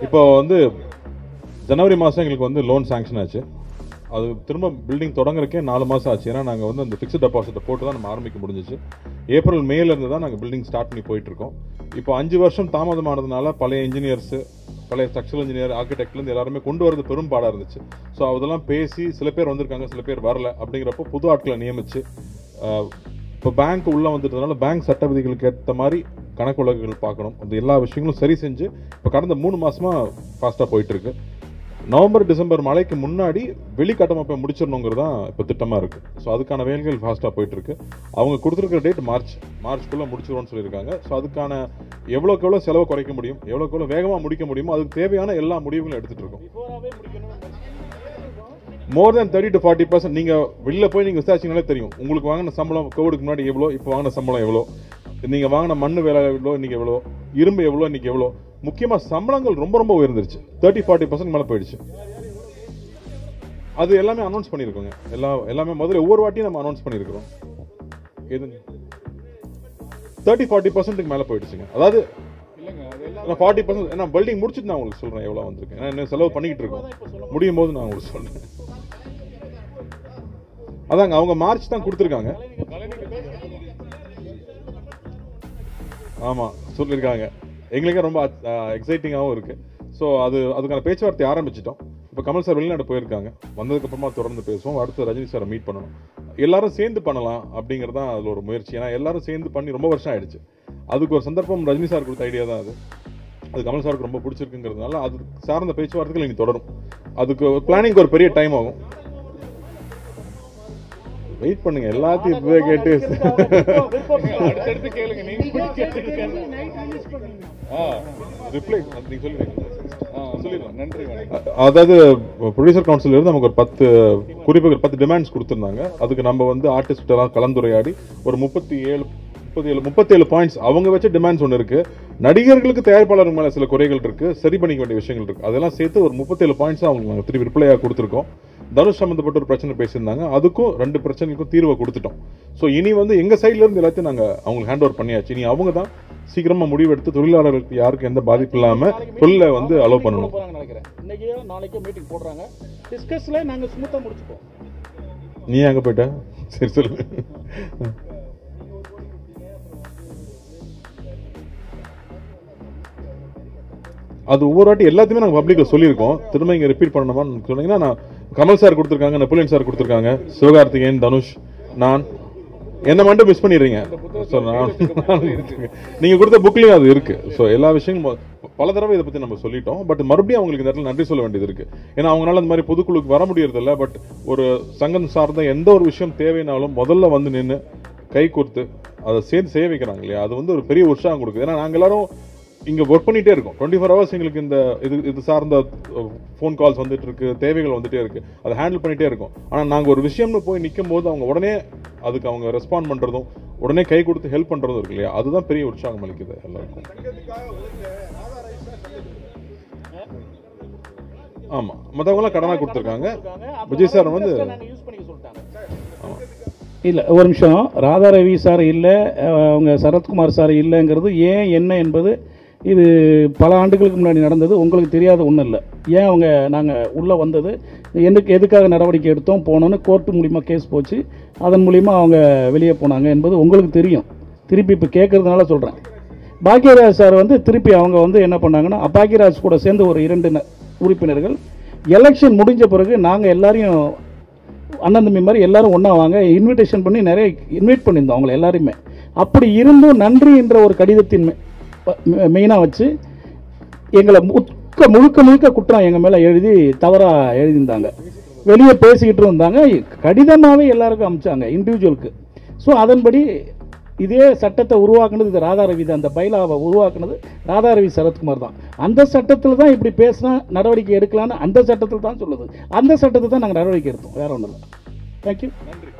இப்போ வந்து ஜனவரி மாதம் எங்களுக்கு வந்து லோன் சாங்ஷன் ஆச்சு. அது திரும்ப பில்டிங் தொடங்குறக்கே 4 மாதம் ஆச்சு. ஏன்னா நாங்கள் வந்து அந்த ஃபிக்ஸ்ட் டெபாசிட்டை போட்டு தான் நம்ம ஆரம்பிக்க முடிஞ்சிச்சு. ஏப்ரல் மேலேருந்து தான் நாங்கள் பில்டிங் ஸ்டார்ட் பண்ணி போயிட்டுருக்கோம். இப்போ 5 வருஷம் தாமதமானதுனால பழைய இன்ஜினியர்ஸு, பழைய ஸ்ட்ரக்சரல் இன்ஜினியர், ஆர்கிடெக்ட்லேருந்து எல்லாருமே கொண்டு வரது பெரும்பாடாக இருந்துச்சு. ஸோ அதெல்லாம் பேசி சில பேர் வந்திருக்காங்க, சில பேர் வரல. அப்படிங்கிறப்போ புது ஆட்களை நியமிச்சு இப்போ பேங்க் உள்ளே வந்துட்டதுனால பேங்க் சட்ட விதிகளுக்கு ஏற்ற மாதிரி கணக்கு வழக்குகள் பார்க்கணும். அந்த எல்லா விஷயங்களும் சரி செஞ்சு இப்போ கடந்த 3 மாதமாக ஃபாஸ்ட்டாக போயிட்டுருக்கு. நவம்பர் டிசம்பர் மழைக்கு முன்னாடி வெளிக்கட்டமைப்பை முடிச்சிடணுங்கிறது தான் இப்போ திட்டமாக இருக்குது. ஸோ அதுக்கான வேலைகள் ஃபாஸ்ட்டாக போயிட்டுருக்கு. அவங்க கொடுத்துருக்கிற டேட் மார்ச்குள்ளே முடிச்சிடுவோன்னு சொல்லியிருக்காங்க. ஸோ அதுக்கான எவ்வளோக்கு எவ்வளோ செலவை குறைக்க முடியும், எவ்வளோக்கு எவ்வளோ வேகமாக முடிக்க முடியுமோ அதுக்கு தேவையான எல்லா முடிவுகளும் எடுத்துகிட்டு இருக்கோம். மோர் தென் 30 to 40%. நீங்கள் வெளியில் போய் நீங்கள் விசாரிச்சிங்கனாலே தெரியும். உங்களுக்கு வாங்கின சம்பளம் கோவிடுக்கு முன்னாடி எவ்வளோ, இப்போ வாங்கின சம்பளம் எவ்வளோ, நீங்கள் வாங்கின மண் வேலை எவ்வளோ, இன்றைக்கி எவ்வளோ, இரும்பு எவ்வளோ, இன்றைக்கி எவ்வளோ. முக்கியமாக சம்பளங்கள் ரொம்ப ரொம்ப உயர்ந்துருச்சு. 30-40% மேலே போயிடுச்சு. அது எல்லாமே அனௌன்ஸ் பண்ணியிருக்கோங்க. எல்லாமே முதல்ல ஒவ்வொரு வாட்டியும் நம்ம அனௌன்ஸ் பண்ணியிருக்கிறோம். எதுங்க 30-40% மேலே போயிடுச்சுங்க. அதாவது 40%. ஏன்னா பில்டிங் முடிச்சுட்டு நான் உங்களுக்கு சொல்கிறேன் எவ்வளோ வந்திருக்கேன். ஏன்னா என்ன செலவு பண்ணிக்கிட்டு இருக்கோம். முடியும் போது நான் உங்களுக்கு சொல்கிறேன். அதாங்க அவங்க மார்ச் தான் கொடுத்துருக்காங்க. ஆமாம் சொல்லியிருக்காங்க. எங்களுக்கே ரொம்ப எக்ஸைட்டிங்காகவும் இருக்குது. ஸோ அதுக்கான பேச்சுவார்த்தை ஆரம்பிச்சிட்டோம். இப்போ கமல் சார் வெளிநாடு போயிருக்காங்க. வந்ததுக்கப்புறமா தொடர்ந்து பேசுவோம். அடுத்து ரஜினி சாரை மீட் பண்ணணும். எல்லாரும் சேர்ந்து பண்ணலாம் அப்படிங்கிறது தான் அதில் ஒரு முயற்சி. ஏன்னா எல்லாரும் சேர்ந்து பண்ணி ரொம்ப வருஷம் ஆயிடுச்சு. அதுக்கு ஒரு சந்தர்ப்பம் ரஜினி சார் கொடுத்த ஐடியா தான் அது கமல் சாருக்கு ரொம்ப பிடிச்சிருக்குங்கிறதுனால அது சார்ந்த பேச்சுவார்த்தைகள் இனி தொடரும். அதுக்கு பிளானிங் ஒரு பெரிய டைம் ஆகும். வெயிட் பண்ணுங்க. எல்லாத்தையும் இப்பவே கேட்டு அதாவது ப்ரொடியூசர் கவுன்சில் இருந்து நமக்கு ஒரு 10 குறிப்புகள் 10 டிமாண்ட்ஸ் கொடுத்துருந்தாங்க. அதுக்கு நம்ம வந்து ஆர்டிஸ்ட் எல்லாம் கலந்துரையாடி ஒரு 37 பாயிண்ட்ஸ் அவங்க வச்ச டிமாண்ட்ஸ் ஒன்று இருக்கு. நடிகர்களுக்கு தயாரிப்பாளர் மேலே சில குறைகள் இருக்கு, சரி பண்ணிக்க வேண்டிய விஷயங்கள் இருக்கு. அதெல்லாம் சேர்த்து ஒரு 37 பாயிண்ட்ஸ் அவங்களுக்கு நாங்கள் திருப்பி ரிப்ளையாக கொடுத்துருக்கோம். தனுஷ் சம்மந்தப்பட்ட ஒரு பிரச்சனை பேசியிருந்தாங்க. அதுக்கும் 2 பிரச்சனைக்கும் தீர்வை கொடுத்துட்டோம். ஸோ இனி வந்து எங்கள் சைட்ல இருந்து எல்லாத்தையும் நாங்கள் அவங்களுக்கு ஹேண்ட் ஓவர் பண்ணியாச்சு. இனி அவங்க தான் சீக்கிரமாக முடிவெடுத்து தொழிலாளர்களுக்கு யாருக்கும் எந்த பாதிப்பு இல்லாமல் தொழிலை வந்து அலோவ் பண்ணணும். இன்னைக்கோ நாளைக்கோ மீட்டிங் போடுறாங்க. டிஸ்கஸ்ல நாங்கள் ஸ்மூத்தாக முடிச்சுப்போம். நீ அங்கே போயிட்ட? சரி சொல்லு. அது ஒவ்வொரு வாட்டி எல்லாத்தையுமே நாங்கள் பப்ளிக்கில் சொல்லியிருக்கோம். திரும்ப இங்கே ரிப்பீட் பண்ணணுமான்னு சொன்னீங்கன்னா, நான் கமல் சார் கொடுத்துருக்காங்க, நெப்போலியன் சார் கொடுத்துருக்காங்க, சிவகார்த்திகேயன், தனுஷ், நான் என்ன மட்டும் மிஸ் பண்ணிடுறீங்க. ஸோ நீங்கள் கொடுத்த புக்லேயும் அது இருக்குது. ஸோ எல்லா விஷயங்களும் பல தடவை இதை பற்றி நம்ம சொல்லிட்டோம். பட் மறுபடியும் அவங்களுக்கு இந்த இடத்துல நன்றி சொல்ல வேண்டியது இருக்குது. ஏன்னா அவங்களால அந்த மாதிரி பொதுக்குழுக்கு வர முடியறதில்ல. பட் ஒரு சங்கம் சார்ந்த எந்த ஒரு விஷயம் தேவைனாலும் முதல்ல வந்து நின்று கை கொடுத்து அதை சேர்ந்து செய்ய வைக்கிறாங்க இல்லையா, அது வந்து ஒரு பெரிய உற்சாகம் கொடுக்குது. ஏன்னா நாங்கள் எல்லாரும் இங்கே ஒர்க் பண்ணிகிட்டே இருக்கோம். 24 hours எங்களுக்கு இந்த இது சார்ந்த ஃபோன் கால்ஸ் வந்துட்டு இருக்கு, தேவைகள் வந்துட்டே இருக்கு, அதை ஹேண்டில் பண்ணிகிட்டே இருக்கோம். ஆனால் நாங்கள் ஒரு விஷயம்னு போய் நிற்கும் போது அவங்க உடனே அதுக்கு அவங்க ரெஸ்பாண்ட் பண்ணுறதும் உடனே கை கொடுத்து ஹெல்ப் பண்ணுறதும் இருக்கு இல்லையா, அதுதான் பெரிய உற்சாகம் அளிக்குது எல்லாருக்கும். ஆமாம், மற்றவங்களாம் கடனாக கொடுத்துருக்காங்க. விஜய் சார் வந்து இல்லை, ஒரு நிமிஷம். ராதா ரவி சார் இல்லை, அவங்க சரத்குமார் சார் இல்லைங்கிறது ஏன் என்ன என்பது இது பல ஆண்டுகளுக்கு முன்னாடி நடந்தது. உங்களுக்கு தெரியாத ஒன்றும் இல்லை. ஏன் அவங்க நாங்கள் உள்ளே வந்தது, எதுக்காக நடவடிக்கை எடுத்தோம், போனோன்னு கோர்ட்டு மூலிமா கேஸ் போச்சு, அதன் மூலிமா அவங்க வெளியே போனாங்க என்பது உங்களுக்கு தெரியும். திருப்பி இப்போ கேட்குறதுனால சொல்கிறேன். பாக்யராஜ் சார் வந்து திருப்பி அவங்க வந்து என்ன பண்ணாங்கன்னா, பாக்யராஜ் கூட சேர்ந்து ஒரு 2 உறுப்பினர்கள் எலெக்ஷன் முடிஞ்ச பிறகு நாங்கள் எல்லாரையும் அண்ணன் தம்பி மாதிரி எல்லாரும் ஒன்றா வாங்க இன்விடேஷன் பண்ணி நிறைய இன்வைட் பண்ணியிருந்தோம் அவங்கள எல்லாரையுமே. அப்படி இருந்தும் நன்றி என்ற ஒரு கடிதத்தின் மெயினாக வச்சு எங்களை முழுக்க குற்றம் எங்கள் மேலே எழுதி தவறாக எழுதியிருந்தாங்க. வெளியே பேசிக்கிட்டு இருந்தாங்க. கடிதமாகவே எல்லாருக்கும் அனுப்பிச்சாங்க, இண்டிவிஜுவலுக்கு. ஸோ அதன்படி இதே சட்டத்தை உருவாக்குனது இது ராதாரவி தான். அந்த பைலாவை உருவாக்குனது ராதாரவி சரத்குமார் தான். அந்த சட்டத்தில் தான் இப்படி பேசினா நடவடிக்கை எடுக்கலான்னு அந்த சட்டத்தில் தான் சொல்லுது. அந்த சட்டத்தை தான் நாங்கள் நடவடிக்கை எடுத்தோம், வேற ஒன்றும் இல்லை. தேங்க்யூ. நன்றி.